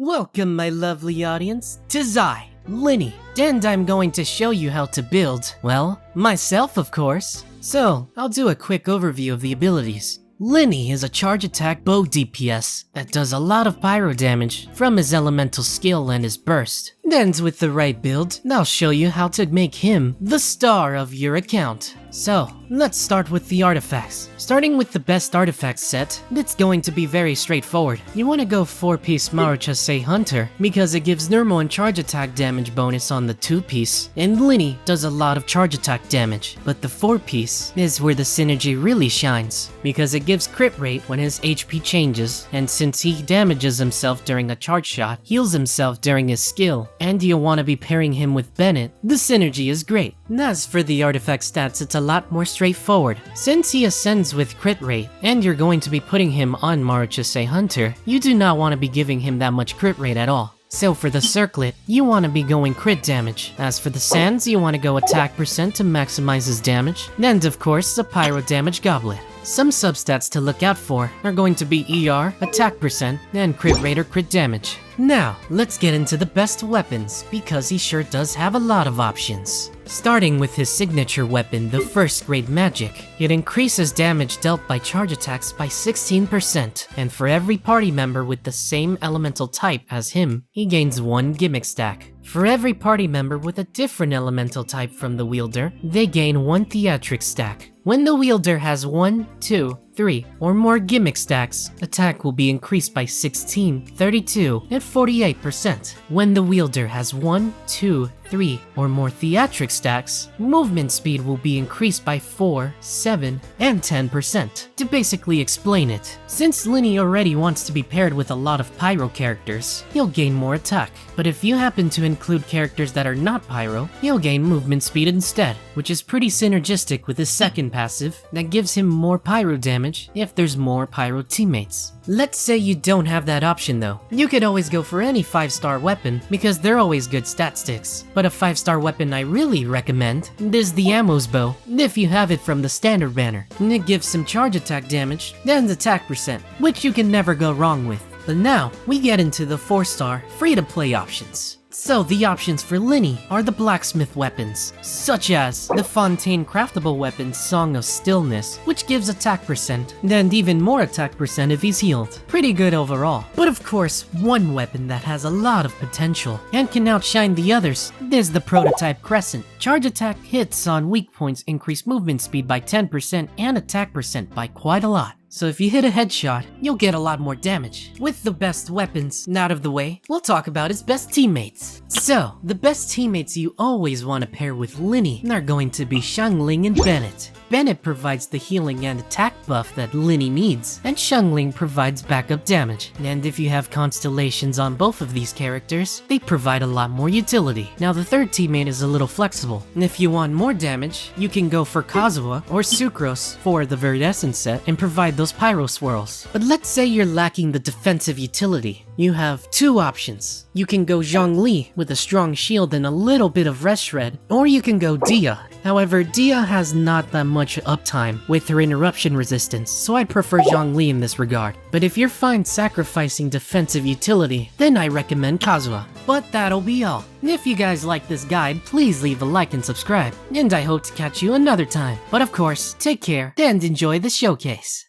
Welcome, my lovely audience, to Lyney, and I'm going to show you how to build, well, myself of course. So, I'll do a quick overview of the abilities. Lyney is a charge attack bow DPS that does a lot of pyro damage from his elemental skill and his burst. And with the right build, I'll show you how to make him the star of your account. So, let's start with the artifacts. Starting with the best artifacts set, it's going to be very straightforward. You want to go 4-piece Maruchase Hunter because it gives normal and charge attack damage bonus on the 2-piece, and Lyney does a lot of charge attack damage. But the 4-piece is where the synergy really shines because it gives crit rate when his HP changes, and since he damages himself during a charge shot, heals himself during his skill, and you want to be pairing him with Bennett, the synergy is great. And as for the artifact stats, it's a lot more straightforward. Since he ascends with crit rate, and you're going to be putting him on Maruchase Hunter, you do not want to be giving him that much crit rate at all. So for the circlet, you want to be going crit damage. As for the sands, you want to go attack percent to maximize his damage. And of course, the pyro damage goblet. Some substats to look out for are going to be ER, attack percent, and crit rate or crit damage. Now, let's get into the best weapons, because he sure does have a lot of options. Starting with his signature weapon, the First Grade Magic. It increases damage dealt by charge attacks by 16%, and for every party member with the same elemental type as him, he gains 1 gimmick stack. For every party member with a different elemental type from the wielder, they gain 1 theatric stack. When the wielder has 1, 2, 3, or more gimmick stacks, attack will be increased by 16, 32, and 48%. When the wielder has 1, 2, 3, or more theatric stacks, movement speed will be increased by 4, 7, and 10%. To basically explain it, since Lyney already wants to be paired with a lot of pyro characters, he'll gain more attack. But if you happen to include characters that are not pyro, he'll gain movement speed instead, which is pretty synergistic with his second passive that gives him more pyro damage if there's more pyro teammates. Let's say you don't have that option though. You could always go for any 5-star weapon because they're always good stat sticks. But a 5-star weapon I really recommend is the Ammo's Bow if you have it from the standard banner. It gives some charge attack damage and attack percent, which you can never go wrong with. But now, we get into the 4-star free-to-play options. So the options for Lyney are the blacksmith weapons, such as the Fontaine craftable weapon Song of Stillness, which gives attack percent, and even more attack percent if he's healed. Pretty good overall. But of course, one weapon that has a lot of potential and can outshine the others is the prototype Crescent. Charge attack hits on weak points increase movement speed by 10% and attack percent by quite a lot. So if you hit a headshot, you'll get a lot more damage. With the best weapons out of the way, we'll talk about his best teammates. So, the best teammates you always want to pair with Lyney are going to be Xiangling and Bennett. Bennett provides the healing and attack buff that Lyney needs, and Xiangling provides backup damage. And if you have constellations on both of these characters, they provide a lot more utility. Now the third teammate is a little flexible, and if you want more damage, you can go for Kazuha or Sucrose for the Viridescent set and provide those pyro swirls. But let's say you're lacking the defensive utility. You have 2 options. You can go Zhongli with a strong shield and a little bit of rest shred, or you can go Dia. However, Dia has not that much uptime with her interruption resistance, so I'd prefer Zhongli in this regard. But if you're fine sacrificing defensive utility, then I recommend Kazuha. But that'll be all. If you guys like this guide, please leave a like and subscribe, and I hope to catch you another time. But of course, take care and enjoy the showcase.